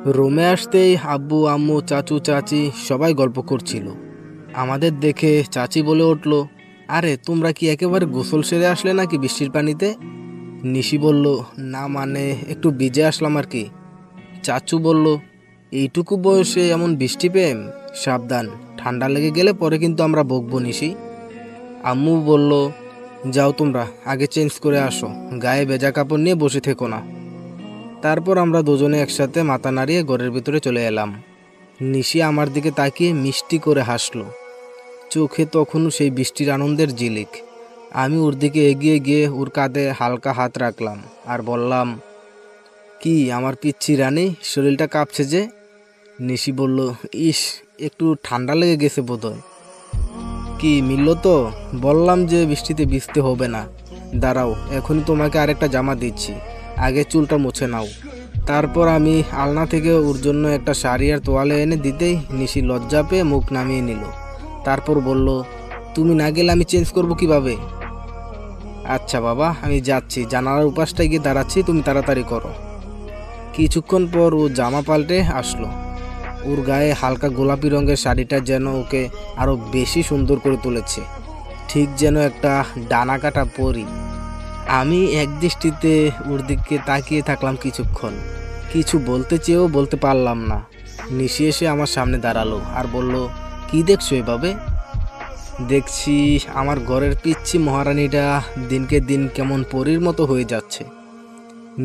রুমে আসতেই আব্বু আম্মু চাচু চাচি সবাই গল্প করছিল। আমাদের দেখে চাচি বলে উঠল, আরে তোমরা কি একেবারে গোসল সেরে আসলে নাকি বৃষ্টির পানিতে? নিশি বলল, না মানে একটু ভিজে আসলাম আর কি। চাচু বলল, এইটুকু বয়সে এমন বৃষ্টি প্রেম, সাবধান, ঠান্ডা লেগে গেলে পরে কিন্তু আমরা বকবো নিশি। আম্মু বলল, যাও তোমরা আগে চেঞ্জ করে আসো, গায়ে ভেজা কাপড় নিয়ে বসে থেকো না। তারপর আমরা দুজনে একসাথে মাথা নাড়িয়ে ঘরের ভিতরে চলে এলাম। নিশি আমার দিকে তাকিয়ে মিষ্টি করে হাসলো, চোখে তখনও সেই বৃষ্টির আনন্দের ঝিলিক। আমি ওর দিকে এগিয়ে গিয়ে ওর কাঁধে হালকা হাত রাখলাম আর বললাম, কি আমার পিচ্ছি রানী, শরীরটা কাঁপছে যে? নিশি বলল, ইস, একটু ঠান্ডা লেগে গেছে বোধহয়। কি মিলল তো? বললাম যে বৃষ্টিতে ভিজতে হবে না। দাঁড়াও, এখনই তোমাকে আরেকটা জামা দিচ্ছি, আগে চুলটা মুছে নাও। তারপর আমি আলনা থেকে ওর জন্য একটা শাড়ি আর তোয়ালে এনে দিতেই নিশি লজ্জা পেয়ে মুখ নামিয়ে নিল। তারপর বলল, তুমি না গেলে আমি চেঞ্জ করব কিভাবে? আচ্ছা বাবা, আমি যাচ্ছি, জানালার উপাসটায় গিয়ে দাঁড়াচ্ছি, তুমি তাড়াতাড়ি করো। কিছুক্ষণ পর ও জামা পাল্টে আসলো। ওর গায়ে হালকা গোলাপি রঙের শাড়িটা যেন ওকে আরো বেশি সুন্দর করে তুলেছে, ঠিক যেন একটা ডানা কাটা পরী। আমি একদৃষ্টিতে ওর দিকে তাকিয়ে থাকলাম কিছুক্ষণ, কিছু বলতে চেয়েও বলতে পারলাম না। নিশি এসে আমার সামনে দাঁড়ালো আর বলল, কি দেখছো এভাবে? দেখছি আমার ঘরের পিচ্ছি মহারানীটা দিনকে দিন কেমন পরীর মতো হয়ে যাচ্ছে।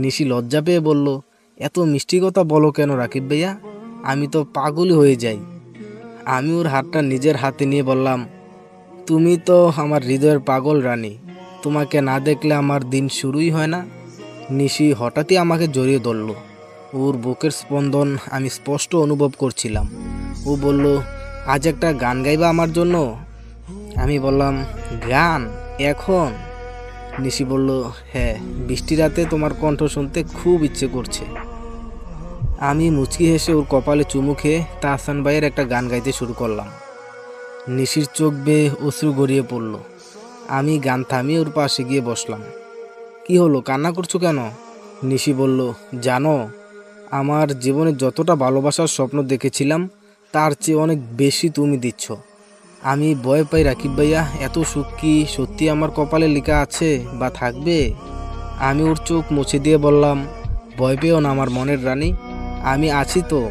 নিশি লজ্জা পেয়ে বলল, এত মিষ্টি কথা বলো কেন রাকিব ভাইয়া, আমি তো পাগলই হয়ে যাই। আমি ওর হাতটা নিজের হাতে নিয়ে বললাম, তুমি তো আমার হৃদয়ের পাগল রানী, তোমাকে না দেখলে আমার দিন শুরুই হয় না। নিশি হঠাৎই আমাকে জড়িয়ে ধরল, ওর বুকের স্পন্দন আমি স্পষ্ট অনুভব করছিলাম। ও বলল, আজ একটা গান গাইবা আমার জন্য? আমি বললাম, গান এখন? নিশি বলল, হ্যাঁ, বৃষ্টি রাতে তোমার কণ্ঠ শুনতে খুব ইচ্ছে করছে। আমি মুচকি হেসে ওর কপালে চুমু খেয়ে তাহসান ভাইয়ের একটা গান গাইতে শুরু করলাম। নিশির চোখ বেয়ে অশ্রু গড়িয়ে পড়ল। আমি গান থামিয়ে ওর পাশে গিয়ে বসলাম। কি হলো, কান্না করছো কেন? নিশি বলল, জানো, আমার জীবনে যতটা ভালোবাসার স্বপ্ন দেখেছিলাম তার চেয়ে অনেক বেশি তুমি দিচ্ছ। আমি ভয় পাই রাকিব ভাইয়া, এত সুখ কি সত্যি আমার কপালে লেখা আছে বা থাকবে? আমি ওর চোখ মুছে দিয়ে বললাম, ভয় পেও না আমার মনের রানী, আমি আছি তো।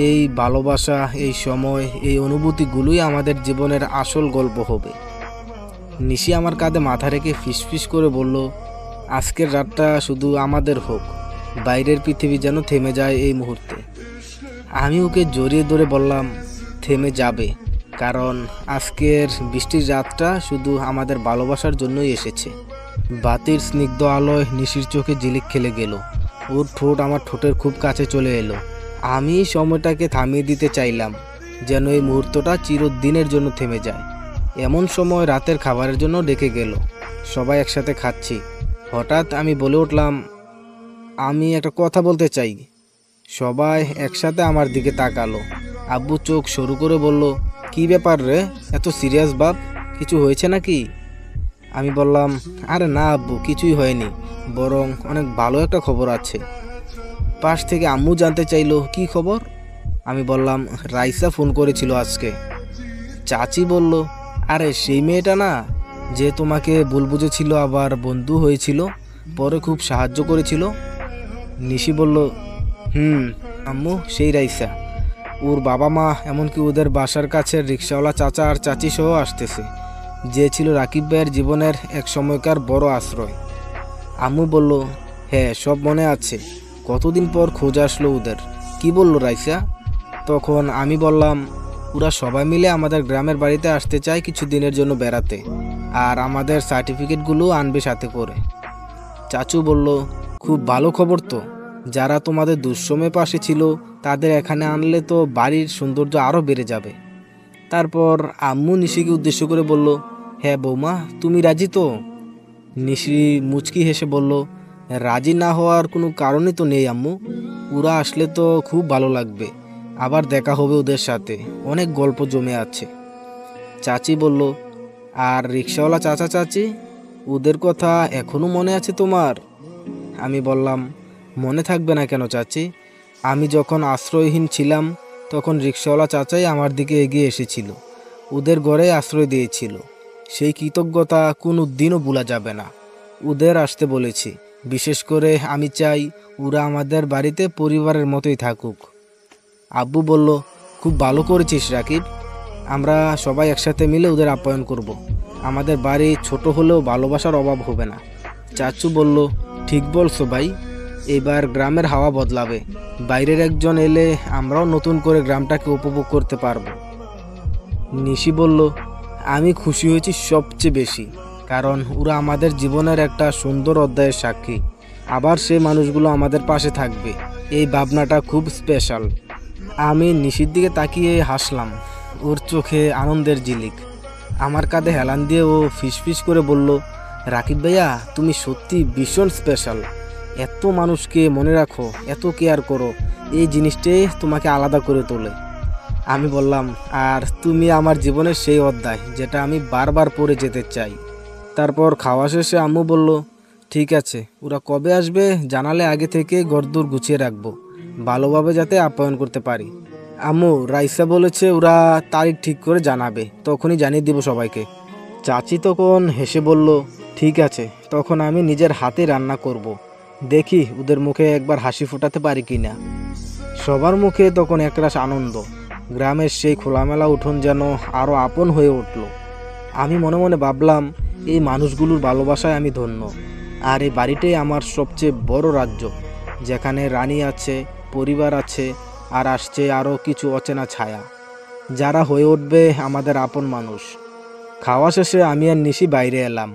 এই ভালোবাসা, এই সময়, এই অনুভূতিগুলোই আমাদের জীবনের আসল গল্প হবে। নিশি আমার কাঁধে মাথা রেখে ফিসফিস করে বলল, আজকের রাতটা শুধু আমাদের হোক, বাইরের পৃথিবী যেন থেমে যায় এই মুহূর্তে। আমি ওকে জড়িয়ে ধরে বললাম, থেমে যাবে, কারণ আজকের বৃষ্টির রাতটা শুধু আমাদের ভালোবাসার জন্যই এসেছে। বাতির স্নিগ্ধ আলোয় নিশির চোখে ঝিলিক খেলে গেল, ওর ঠোঁট আমার ঠোঁটের খুব কাছে চলে এলো। আমি সময়টাকে থামিয়ে দিতে চাইলাম, যেন এই মুহূর্তটা চিরদিনের জন্য থেমে যায়। এমন সময় রাতের খাবারের জন্য ডেকে গেল, সবাই একসাথে খাচ্ছি। হঠাৎ আমি বলে উঠলাম, আমি একটা কথা বলতে চাই। সবাই একসাথে আমার দিকে তাকালো। আব্বু চোখ সরু করে বলল, কি ব্যাপার রে, এত সিরিয়াস ভাব, কিছু হয়েছে নাকি? আমি বললাম, আরে না আব্বু, কিছুই হয়নি, বরং অনেক ভালো একটা খবর আছে। পাশ থেকে আম্মু জানতে চাইলো, কি খবর? আমি বললাম, রাইসা ফোন করেছিল আজকে। চাচি বলল, আরে সেই মেয়েটা না, যে তোমাকে ভুল বুঝেছিল আবার বন্ধু হয়েছিল, পরে খুব সাহায্য করেছিল। নিশি বলল, আম্মু, সেই রাইসা। ওর বাবা মা, এমনকি ওদের বাসার কাছের রিক্সাওয়ালা চাচা আর চাচি সহ আসতেছে, যে ছিল রাকিব ভাইয়ের জীবনের এক সময়কার বড় আশ্রয়। আম্মু বলল, হ্যাঁ, সব মনে আছে, কতদিন পর খোঁজ আসলো ওদের। কি বলল রাইসা? তখন আমি বললাম, ওরা সবাই মিলে আমাদের গ্রামের বাড়িতে আসতে চায় কিছু দিনের জন্য বেড়াতে, আর আমাদের সার্টিফিকেটগুলো আনবে সাথে করে। চাচু বলল, খুব ভালো খবর তো, যারা তোমাদের দুঃসময়ে পাশে ছিল তাদের এখানে আনলে তো বাড়ির সৌন্দর্য আরও বেড়ে যাবে। তারপর আম্মু নিশিকে উদ্দেশ্য করে বলল, হ্যাঁ বৌমা, তুমি রাজি তো? নিশি মুচকি হেসে বলল, রাজি না হওয়ার কোনো কারণই তো নেই আম্মু, ওরা আসলে তো খুব ভালো লাগবে, আবার দেখা হবে ওদের সাথে, অনেক গল্প জমে আছে। চাচি বলল, আর রিক্সাওয়ালা চাচা চাচি, ওদের কথা এখনো মনে আছে তোমার? আমি বললাম, মনে থাকবে না কেন চাচি, আমি যখন আশ্রয়হীন ছিলাম তখন রিক্সাওয়ালা চাচাই আমার দিকে এগিয়ে এসেছিল, ওদের ঘরে আশ্রয় দিয়েছিল। সেই কৃতজ্ঞতা কোনো দিনও ভোলা যাবে না। ওদের আসতে বলেছি, বিশেষ করে আমি চাই ওরা আমাদের বাড়িতে পরিবারের মতোই থাকুক। আব্বু বলল, খুব ভালো করেছিস রাকিব, আমরা সবাই একসাথে মিলে ওদের আপ্যায়ন করব। আমাদের বাড়ি ছোট হলেও ভালোবাসার অভাব হবে না। চাচু বলল, ঠিক বলছো ভাই, এবার গ্রামের হাওয়া বদলাবে। বাইরের একজন এলে আমরাও নতুন করে গ্রামটাকে উপভোগ করতে পারবো। নিশি বলল, আমি খুশি হয়েছি সবচেয়ে বেশি, কারণ ওরা আমাদের জীবনের একটা সুন্দর অধ্যায়ের সাক্ষী। আবার সেই মানুষগুলো আমাদের পাশে থাকবে, এই ভাবনাটা খুব স্পেশাল। আমি নিশির দিকে তাকিয়ে হাসলাম, ওর চোখে আনন্দের ঝিলিক। আমার কাঁধে হেলান দিয়ে ও ফিসফিস করে বলল, রাকিব ভাইয়া, তুমি সত্যি ভীষণ স্পেশাল। এত মানুষকে মনে রাখো, এত কেয়ার করো, এই জিনিসটাই তোমাকে আলাদা করে তোলে। আমি বললাম, আর তুমি আমার জীবনের সেই অধ্যায় যেটা আমি বারবার পড়ে যেতে চাই। তারপর খাওয়া শেষে আম্মু বলল, ঠিক আছে, ওরা কবে আসবে জানালে আগে থেকে ঘরদোর গুছিয়ে রাখবো, ভালোভাবে যাতে আপ্যায়ন করতে পারি। আম্মু, রাইসা বলেছে ওরা তারিখ ঠিক করে জানাবে, তখনই জানিয়ে দিব সবাইকে। চাচি তখন হেসে বলল, ঠিক আছে, তখন আমি নিজের হাতে রান্না করব। দেখি ওদের মুখে একবার হাসি ফোটাতে পারি কিনা। সবার মুখে তখন একরাশ আনন্দ। গ্রামের সেই খোলামেলা উঠোন যেন আরও আপন হয়ে উঠল। আমি মনে মনে ভাবলাম, এই মানুষগুলোর ভালোবাসায় আমি ধন্য। আর এই বাড়িটাই আমার সবচেয়ে বড় রাজ্য, যেখানে রানী আছে, পরিবার আছে, আর আসছে আরও কিছু অচেনা ছায়া, যারা হয়ে উঠবে আমাদের আপন মানুষ। খাওয়া শেষে আমি আর নিশি বাইরে এলাম।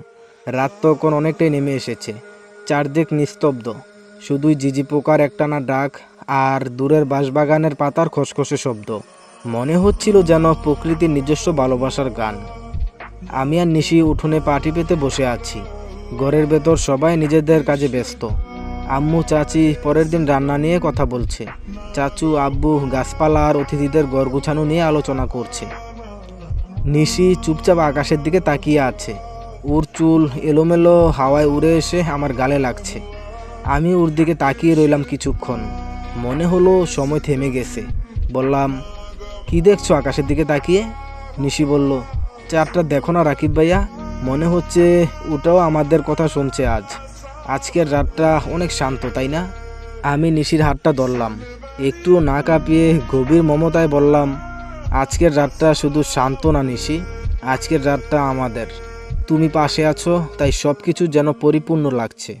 রাত তখন অনেকটাই নেমে এসেছে। চারদিক নিস্তব্ধ, শুধুই ঝিঝি পোকার একটানা ডাক আর দূরের বাঁশবাগানের পাতার খসখসে শব্দ। মনে হচ্ছিল যেন প্রকৃতির নিজস্ব ভালোবাসার গান। আমি আর নিশি উঠোনে পাটি পেতে বসে আছি। ঘরের ভেতর সবাই নিজেদের কাজে ব্যস্ত। আম্মু চাচি পরের দিন রান্না নিয়ে কথা বলছে। চাচু আব্বু গাছপালা আর অতিথিদের ঘর গুছানো নিয়ে আলোচনা করছে। নিশি চুপচাপ আকাশের দিকে তাকিয়ে আছে। ওর চুল এলোমেলো হাওয়ায় উড়ে এসে আমার গালে লাগছে। আমি ওর দিকে তাকিয়ে রইলাম কিছুক্ষণ। মনে হলো সময় থেমে গেছে। বললাম, কি দেখছো আকাশের দিকে তাকিয়ে? নিশি বলল, চারটা দেখো না রাকিব ভাইয়া, মনে হচ্ছে ওটাও আমাদের কথা শুনছে আজ। আজকের রাতটা অনেক শান্ত, তাই না? আমি নিশির হাতটা ধরলাম, একটুও না কাঁপিয়ে গভীর মমতায় বললাম, আজকের রাতটা শুধু শান্ত না নিশি, আজকের রাতটা আমাদের। তুমি পাশে আছো তাই সব কিছু যেন পরিপূর্ণ লাগছে।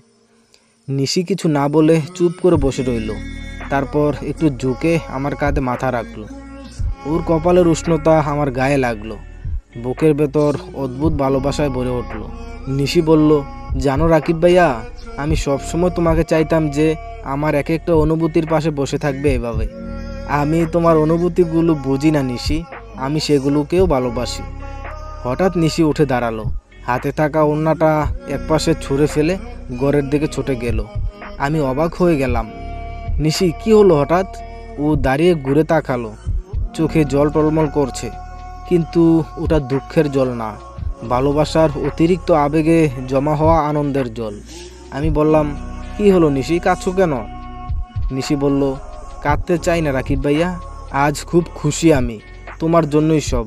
নিশি কিছু না বলে চুপ করে বসে রইল। তারপর একটু ঝুঁকে আমার কাঁধে মাথা রাখলো। ওর কপালের উষ্ণতা আমার গায়ে লাগলো। বুকের ভেতর অদ্ভুত ভালোবাসায় ভরে উঠল। নিশি বলল, জানো রাকিব ভাইয়া, আমি সবসময় তোমাকে চাইতাম যে আমার এক একটা অনুভূতির পাশে বসে থাকবে এভাবে। আমি তোমার অনুভূতিগুলো বুঝি না নিশি, আমি সেগুলোকেও ভালোবাসি। হঠাৎ নিশি উঠে দাঁড়ালো। হাতে থাকা ওড়নাটা একপাশে ছুঁড়ে ফেলে ঘরের দিকে ছুটে গেল। আমি অবাক হয়ে গেলাম। নিশি, কি হলো হঠাৎ? ও দাঁড়িয়ে ঘুরে তাকালো। চোখে জল টলমল করছে, কিন্তু ওটা দুঃখের জল না, ভালোবাসার অতিরিক্ত আবেগে জমা হওয়া আনন্দের জল। আমি বললাম, কি হলো নিশি, কাঁদছো কেন? নিশি বলল, কাঁদতে চাই না রাকিব ভাইয়া, আজ খুব খুশি আমি, তোমার জন্যই সব,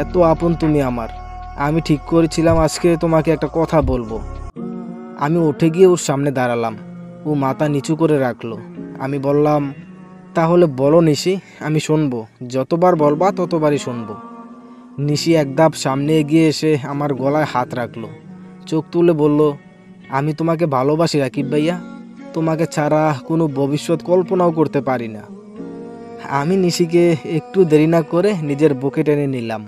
এত আপন তুমি আমার। আমি ঠিক করেছিলাম আজকে তোমাকে একটা কথা বলবো। আমি উঠে গিয়ে ওর সামনে দাঁড়ালাম। ও মাথা নিচু করে রাখলো। আমি বললাম, তাহলে বলো নিশি, আমি শুনবো, যতবার বলবা ততবারই শুনবো। নিশি এক ধাপ সামনে এগিয়ে এসে আমার গলায় হাত রাখলো। চোখ তুলে বলল, আমি তোমাকে ভালোবাসি রাকিব ভাইয়া, তোমাকে ছাড়া কোনো ভবিষ্যৎ কল্পনাও করতে পারি না। আমি নিশিকে একটু দেরি না করে নিজের বুকে টেনে নিলাম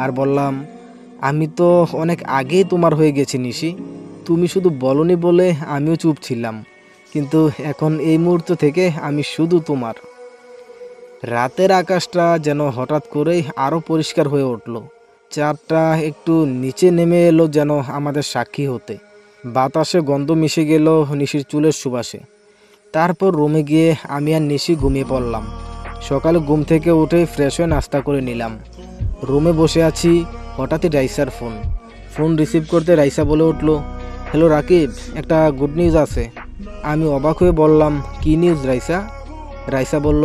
আর বললাম, আমি তো অনেক আগেই তোমার হয়ে গেছি নিশি, তুমি শুধু বলনি বলে আমিও চুপ ছিলাম, কিন্তু এখন এই মুহূর্ত থেকে আমি শুধু তোমার। রাতের আকাশটা যেন হঠাৎ করেই আরও পরিষ্কার হয়ে উঠল। চাঁদটা একটু নিচে নেমে এলো যেন আমাদের সাক্ষী হতে। বাতাসে গন্ধ মিশে গেল নিশির চুলের সুবাসে। তারপর রুমে গিয়ে আমি আর নিশি ঘুমিয়ে পড়লাম। সকালে ঘুম থেকে উঠে ফ্রেশ হয়ে নাস্তা করে নিলাম। রুমে বসে আছি, হঠাৎই রাইসার ফোন রিসিভ করতে রাইসা বলে উঠল, হ্যালো রাকিব, একটা গুড নিউজ আছে। আমি অবাক হয়ে বললাম, কী নিউজ রাইসা? রাইসা বলল,